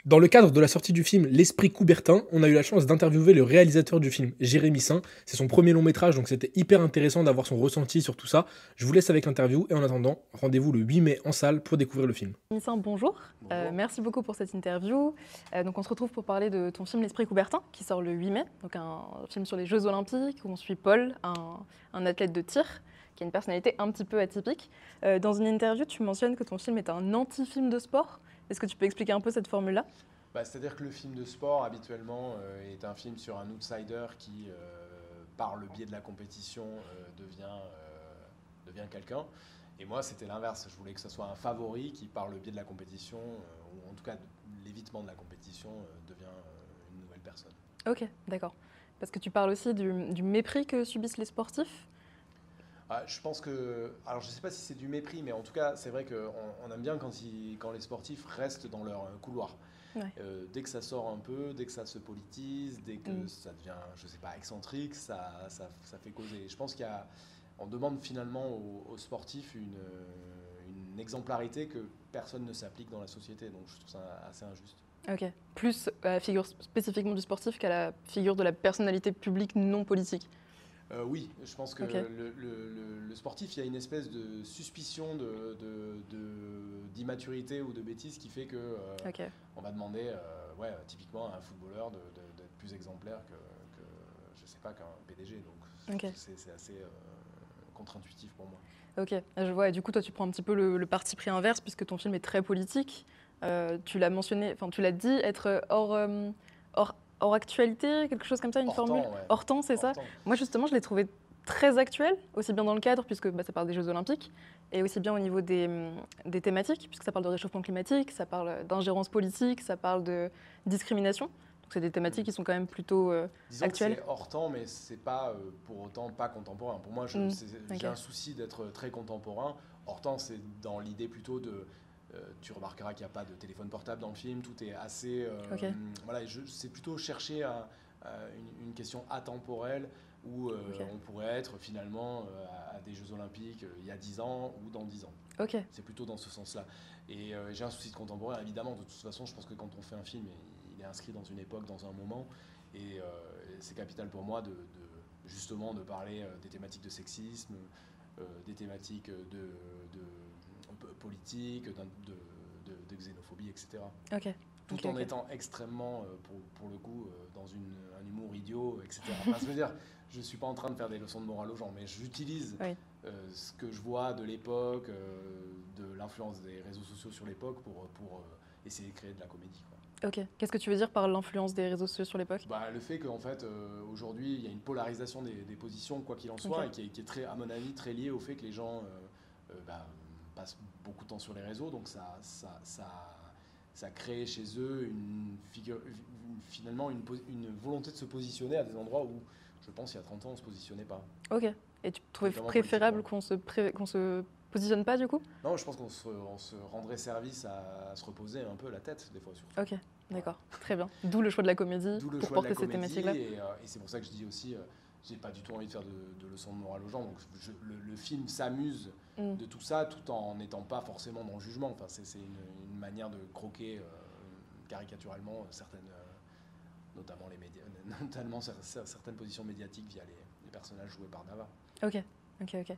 Dans le cadre de la sortie du film L'Esprit Coubertin, on a eu la chance d'interviewer le réalisateur du film, Jérémy Saint. C'est son premier long métrage, donc c'était hyper intéressant d'avoir son ressenti sur tout ça. Je vous laisse avec l'interview et en attendant, rendez-vous le 8 mai en salle pour découvrir le film. Nissan, bonjour. Bonjour. Merci beaucoup pour cette interview. Donc on se retrouve pour parler de ton film L'Esprit Coubertin qui sort le 8 mai, donc un film sur les Jeux Olympiques où on suit Paul, un athlète de tir qui a une personnalité un petit peu atypique. Dans une interview, tu mentionnes que ton film est un anti-film de sport. Est-ce que tu peux expliquer un peu cette formule-là ? C'est-à-dire que le film de sport, habituellement, est un film sur un outsider qui, par le biais de la compétition, devient quelqu'un. Et moi, c'était l'inverse. Je voulais que ce soit un favori qui, par le biais de la compétition, ou en tout cas de l'évitement de la compétition, devient une nouvelle personne. Ok, d'accord. Parce que tu parles aussi du mépris que subissent les sportifs. Je pense que, alors je ne sais pas si c'est du mépris, mais en tout cas, c'est vrai qu'on aime bien quand les sportifs restent dans leur couloir. Ouais. Dès que ça sort un peu, dès que ça se politise, dès que ça devient, je sais pas, excentrique, ça fait causer. Je pense qu'on demande finalement aux sportifs une exemplarité que personne ne s'applique dans la société, donc je trouve ça assez injuste. Ok. Plus à la figure spécifiquement du sportif qu'à la figure de la personnalité publique non politique. Oui, je pense que Okay. le sportif, il y a une espèce de suspicion d'immaturité ou de bêtise qui fait que Ok. on va demander, typiquement à un footballeur d'être plus exemplaire que je sais pas, qu'un PDG. Donc Ok. c'est assez contre-intuitif pour moi. Ok, je vois. Et du coup, toi, tu prends un petit peu le parti pris inverse puisque ton film est très politique. Tu l'as mentionné, enfin, tu l'as dit, être hors actualité, quelque chose comme ça, une Hors formule. temps, ouais. Hors temps, c'est Hors ça. temps. Moi, justement, je l'ai trouvé très actuel, aussi bien dans le cadre puisque ça parle des Jeux Olympiques, et aussi bien au niveau des thématiques puisque ça parle de réchauffement climatique, ça parle d'ingérence politique, ça parle de discrimination. Donc, c'est des thématiques qui sont quand même plutôt Disons actuelles. que c'est hors temps, mais c'est pas pour autant pas contemporain. Pour moi, Ok. j'ai un souci d'être très contemporain. Hors temps, c'est dans l'idée plutôt de. Tu remarqueras qu'il n'y a pas de téléphone portable dans le film. Tout est assez. Ok. Voilà, c'est plutôt chercher une question atemporelle où Ok. on pourrait être finalement à des Jeux Olympiques il y a 10 ans ou dans 10 ans. Ok. C'est plutôt dans ce sens-là. Et j'ai un souci de contemporain, évidemment. De toute façon, je pense que quand on fait un film, il est inscrit dans une époque, dans un moment. Et c'est capital pour moi justement de parler des thématiques de sexisme, des thématiques de politique, de xénophobie, etc. Ok. Tout Ok, en ok. étant extrêmement, pour le coup, dans un humour idiot, etc. Enfin, je veux dire, je ne suis pas en train de faire des leçons de morale aux gens, mais j'utilise Oui. ce que je vois de l'époque, de l'influence des réseaux sociaux sur l'époque pour essayer de créer de la comédie, quoi. Ok. Qu'est-ce que tu veux dire par l'influence des réseaux sociaux sur l'époque ? Le fait qu'en fait, aujourd'hui, il y a une polarisation des positions, quoi qu'il en soit, Ok. et qui est très, à mon avis, très liée au fait que les gens passent beaucoup de temps sur les réseaux, donc ça crée chez eux finalement une volonté de se positionner à des endroits où, je pense, il y a 30 ans, on ne se positionnait pas. Ok. Et tu trouvais Notamment préférable politiquement. qu'on se positionne pas du coup ? Non, je pense qu'on se rendrait service à se reposer un peu la tête, des fois, surtout. Ok, d'accord, très bien. D'où le choix de la comédie D'où le pour choix de porter la ces comédie, thématiques-là. et c'est pour ça que je dis aussi, j'ai pas du tout envie de faire de leçons de morale aux gens. Donc le film s'amuse de tout ça, tout en n'étant pas forcément dans le jugement. Enfin, c'est une manière de croquer caricaturalement notamment les médias, notamment certaines positions médiatiques via les personnages joués par Nava. Ok, ok, ok.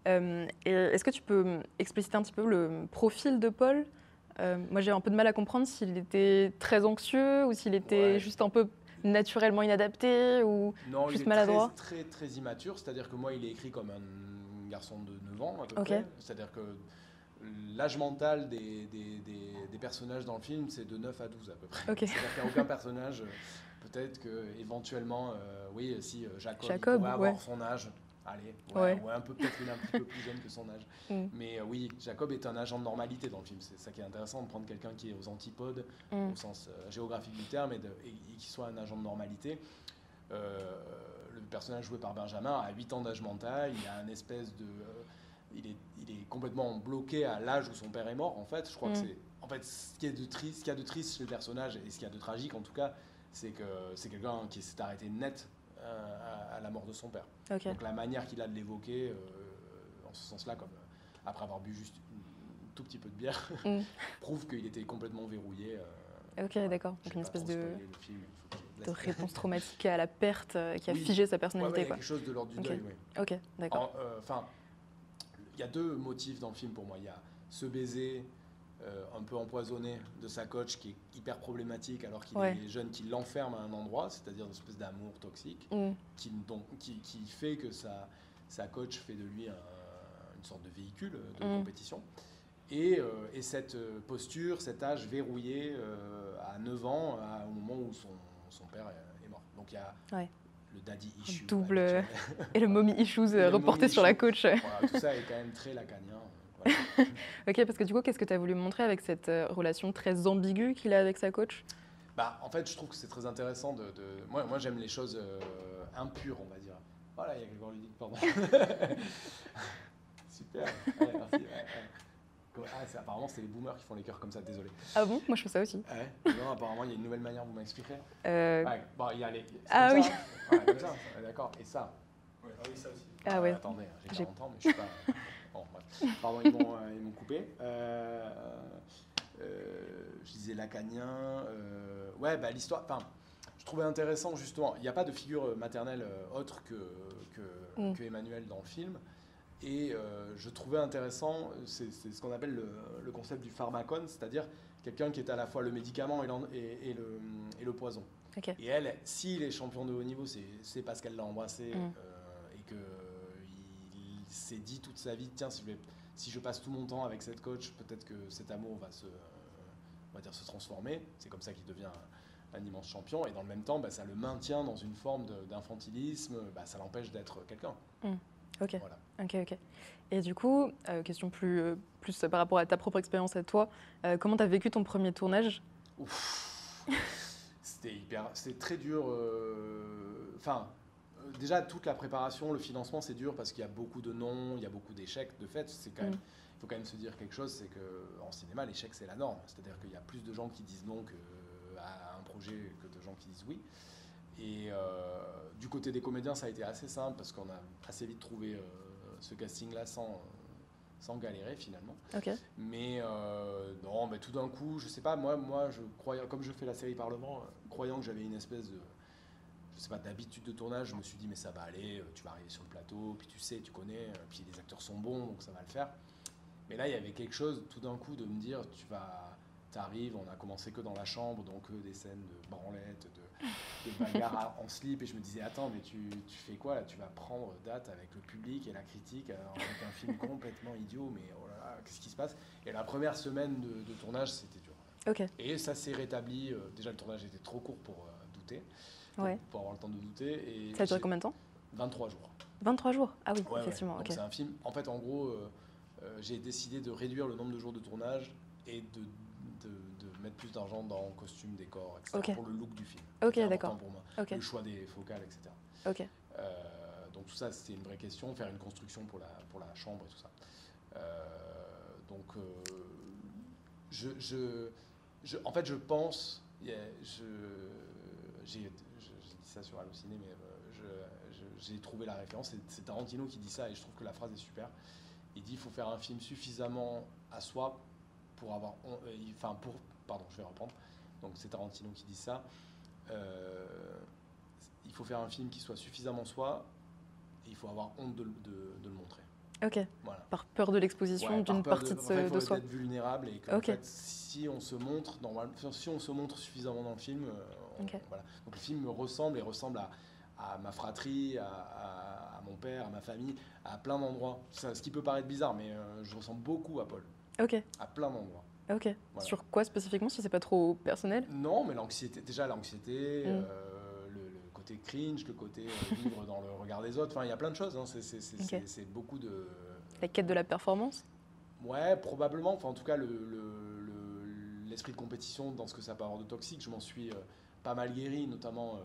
Et est-ce que tu peux expliciter un petit peu le profil de Paul ? Moi, j'ai un peu de mal à comprendre s'il était très anxieux ou s'il était juste un peu naturellement inadapté ou non, juste il est maladroit. très, très, très immature, c'est-à-dire que moi, il est écrit comme un garçon de 9 ans à peu Ok. près. C'est-à-dire que l'âge mental des personnages dans le film, c'est de 9 à 12 à peu près. Ok. C'est-à-dire qu'il n'y a aucun personnage, peut-être qu'éventuellement, oui, si Jacob pourrait ouais. avoir son âge. Allez, Ouais. un peu, peut-être qu'il est un petit peu plus jeune que son âge. Mais oui, Jacob est un agent de normalité dans le film. C'est ça qui est intéressant, de prendre quelqu'un qui est aux antipodes, au sens géographique du terme, et qui soit un agent de normalité. Le personnage joué par Benjamin a 8 ans d'âge mental, il a un espèce de... il est complètement bloqué à l'âge où son père est mort, en fait. Je crois que c'est... En fait, ce qu'il y a de triste chez le personnage, et ce qu'il y a de tragique, en tout cas, c'est que c'est quelqu'un qui s'est arrêté net à la mort de son père. Okay. Donc la manière qu'il a de l'évoquer, en ce sens-là, comme après avoir bu juste un tout petit peu de bière, prouve qu'il était complètement verrouillé Ok, d'accord. Donc une espèce de film, réponse traumatique à la perte qui a figé sa personnalité. Il y a quelque chose de l'ordre du deuil, oui. Ok, d'accord. Enfin, il y a deux motifs dans le film pour moi. Il y a ce baiser un peu empoisonné de sa coach qui est hyper problématique alors qu'il est jeune, qui l'enferme à un endroit, c'est-à-dire une espèce d'amour toxique qui fait que sa coach fait de lui une sorte de véhicule de compétition. Et cette posture, cet âge verrouillé à 9 ans, au moment où son père est mort. Donc il y a le daddy issue. Double. Et le mommy issues reporté sur la coach. Voilà, tout ça est quand même très lacanien. Voilà. Ok, parce que du coup, qu'est-ce que tu as voulu montrer avec cette relation très ambiguë qu'il a avec sa coach? En fait, je trouve que c'est très intéressant Moi, j'aime les choses impures, on va dire. Voilà, il y a Grégoire Ludic, pardon. Super, ouais, merci. Apparemment, c'est les boomers qui font les cœurs comme ça, désolé. Ah bon? Moi, je fais ça aussi. Non, apparemment, il y a une nouvelle manière, vous m'expliquerez. Il y a les... Ah oui. Comme ça, d'accord. Et ça? Ouais, ah oui, ça aussi. Ah ouais. Attendez, j'ai 40 ans, mais je suis pas... Bon, bref. Pardon, ils m'ont coupé. Je disais lacanien. L'histoire... je trouvais intéressant, justement, il n'y a pas de figure maternelle autre que Emmanuel dans le film. Et je trouvais intéressant, c'est ce qu'on appelle le concept du pharmacone, c'est-à-dire quelqu'un qui est à la fois le médicament et le poison. Okay. Et elle, s'il est champion de haut niveau, c'est parce qu'elle l'a embrassé et qu'il s'est dit toute sa vie, tiens, si je passe tout mon temps avec cette coach, peut-être que cet amour va se transformer. C'est comme ça qu'il devient un immense champion. Et dans le même temps, ça le maintient dans une forme d'infantilisme, ça l'empêche d'être quelqu'un. Ok. Voilà. Ok. Et du coup, question plus par rapport à ta propre expérience à toi, comment tu as vécu ton premier tournage? C'était très dur. Déjà, toute la préparation, le financement, c'est dur parce qu'il y a beaucoup de non, il y a beaucoup d'échecs. De fait, il faut quand même se dire quelque chose, c'est qu'en cinéma, l'échec, c'est la norme. C'est-à-dire qu'il y a plus de gens qui disent non à un projet que de gens qui disent oui. Et du côté des comédiens, ça a été assez simple parce qu'on a assez vite trouvé ce casting-là sans galérer finalement. Okay. Mais tout d'un coup, je sais pas, moi je croyais, comme je fais la série Parlement, croyant que j'avais une espèce d'habitude de tournage, je me suis dit mais ça va aller, tu vas arriver sur le plateau, puis tu connais, puis les acteurs sont bons, donc ça va le faire. Mais là, il y avait quelque chose tout d'un coup de me dire, t'arrives, on a commencé que dans la chambre, donc des scènes de branlettes, de bagarres en slip, et je me disais, attends, mais tu fais quoi là? Tu vas prendre date avec le public et la critique, avec un film complètement idiot, mais oh là là, qu'est-ce qui se passe? Et la première semaine de tournage, c'était dur. Okay. Et ça s'est rétabli, déjà le tournage était trop court pour douter, pour avoir le temps de douter. Et ça a duré combien de temps? 23 jours. 23 jours? Ah oui, effectivement. Donc okay. C'est un film, en fait, en gros, j'ai décidé de réduire le nombre de jours de tournage et de mettre plus d'argent dans costume, décor, etc. Pour le look du film. Ok, d'accord. Pour moi. Le choix des focales, etc. Ok. Donc tout ça, c'était une vraie question, faire une construction pour la chambre et tout ça. En fait, je pense, j'ai dit ça sur Allociné, mais j'ai trouvé la référence, c'est Tarantino qui dit ça et je trouve que la phrase est super. Il dit, il faut faire un film suffisamment à soi pour avoir... Pardon, je vais reprendre. Donc c'est Tarantino qui dit ça. Il faut faire un film qui soit suffisamment soi et il faut avoir honte de le montrer. Ok. Voilà. Par peur de l'exposition d'une partie de soi. Il faut être vulnérable et que en fait, si on se montre suffisamment dans le film, voilà. Donc le film me ressemble et ressemble à ma fratrie, à mon père, à ma famille, à plein d'endroits. Ce qui peut paraître bizarre, mais je ressemble beaucoup à Paul. Ok. À plein d'endroits. Ok. Voilà. Sur quoi spécifiquement, si c'est pas trop personnel? Non, mais l'anxiété, le côté cringe, le côté vivre dans le regard des autres. Enfin, il y a plein de choses. Hein. C'est beaucoup de... La quête de la performance? Ouais, probablement. Enfin, en tout cas, l'esprit de compétition dans ce que ça peut avoir de toxique, je m'en suis pas mal guéri, notamment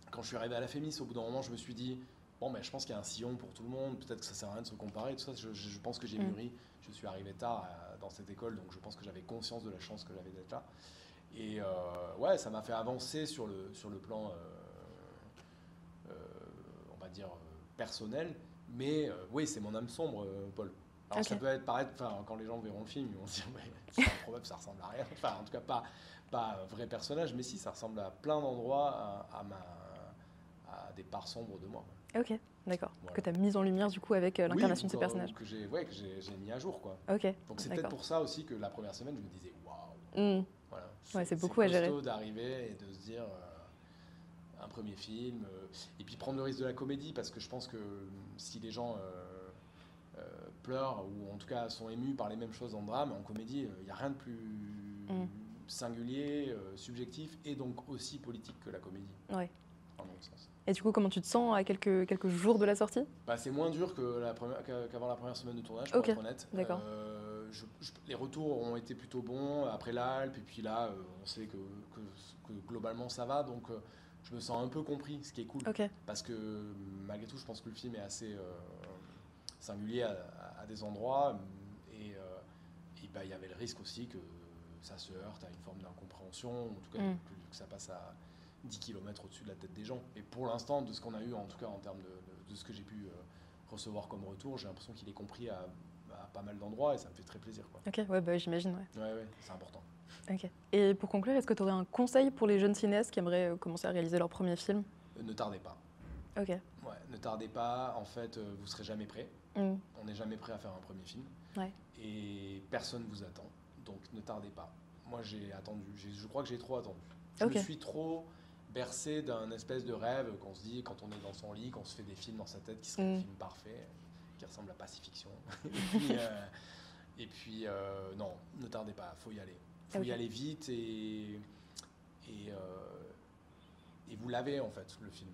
quand je suis arrivé à la Fémis. Au bout d'un moment, je me suis dit, je pense qu'il y a un sillon pour tout le monde. Peut-être que ça sert à rien de se comparer. Tout ça, je pense que j'ai mûri. Je suis arrivé tard dans cette école, donc je pense que j'avais conscience de la chance que j'avais d'être là. Et ça m'a fait avancer sur le plan, on va dire, personnel. Mais oui, c'est mon âme sombre, Paul. Alors ça peut être pareil, quand les gens verront le film, ils vont se dire mais c'est improbable, ça ressemble à rien. Enfin en tout cas pas un vrai personnage, mais si ça ressemble à plein d'endroits à des parts sombres de moi. Ok, d'accord. Voilà. Que tu as mis en lumière du coup avec l'incarnation de ces personnages. Que j'ai mis à jour quoi. Ok. Donc c'est peut-être pour ça aussi que la première semaine je me disais waouh. Voilà. Ouais, c'est beaucoup à gérer. C'est costaud d'arriver et de se dire un premier film et puis prendre le risque de la comédie parce que je pense que si les gens pleurent ou en tout cas sont émus par les mêmes choses en drame, en comédie, il n'y a rien de plus singulier, subjectif et donc aussi politique que la comédie. Ouais. En mon sens. Et du coup, comment tu te sens à quelques jours de la sortie? C'est moins dur qu'avant la première semaine de tournage, pour être honnête. D'accord. Les retours ont été plutôt bons après l'Alpe, et puis là, on sait que globalement ça va, donc je me sens un peu compris, ce qui est cool. Okay. Parce que malgré tout, je pense que le film est assez singulier à des endroits, et il y avait le risque aussi que ça se heurte à une forme d'incompréhension, en tout cas que ça passe à 10 km au-dessus de la tête des gens. Et pour l'instant, de ce qu'on a eu, en tout cas en termes de ce que j'ai pu recevoir comme retour, j'ai l'impression qu'il est compris à pas mal d'endroits et ça me fait très plaisir. Quoi. Ok, ouais, j'imagine. Ouais, c'est important. Ok. Et pour conclure, est-ce que tu aurais un conseil pour les jeunes cinéastes qui aimeraient commencer à réaliser leur premier film? Ne tardez pas. Ok. Ouais, ne tardez pas. En fait, vous serez jamais prêt. On n'est jamais prêt à faire un premier film. Ouais. Et personne vous attend. Donc ne tardez pas. Moi, j'ai attendu. Je crois que j'ai trop attendu. Je me suis trop bercé d'un espèce de rêve qu'on se dit quand on est dans son lit, qu'on se fait des films dans sa tête qui seraient des films parfaits, qui ressemblent à Pacifiction. et puis non, ne tardez pas, faut y aller. Faut y aller vite et vous l'avez en fait, le film.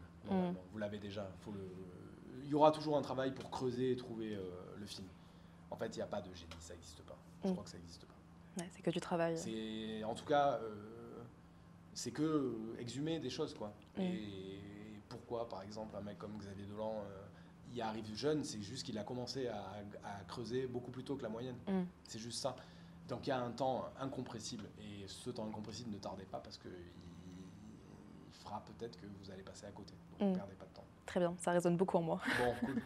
Vous l'avez déjà. Il y aura toujours un travail pour creuser et trouver le film. En fait, il n'y a pas de génie, ça n'existe pas. Je crois que ça n'existe pas. Ouais, c'est que du travail. En tout cas, c'est que exhumer des choses, quoi. Et pourquoi, par exemple, un mec comme Xavier Dolan y arrive jeune, c'est juste qu'il a commencé à creuser beaucoup plus tôt que la moyenne. C'est juste ça. Donc il y a un temps incompressible. Et ce temps incompressible, ne tardez pas parce qu'il fera peut-être que vous allez passer à côté. Donc ne perdez pas de temps. Très bien, ça résonne beaucoup en moi. Bon, cool.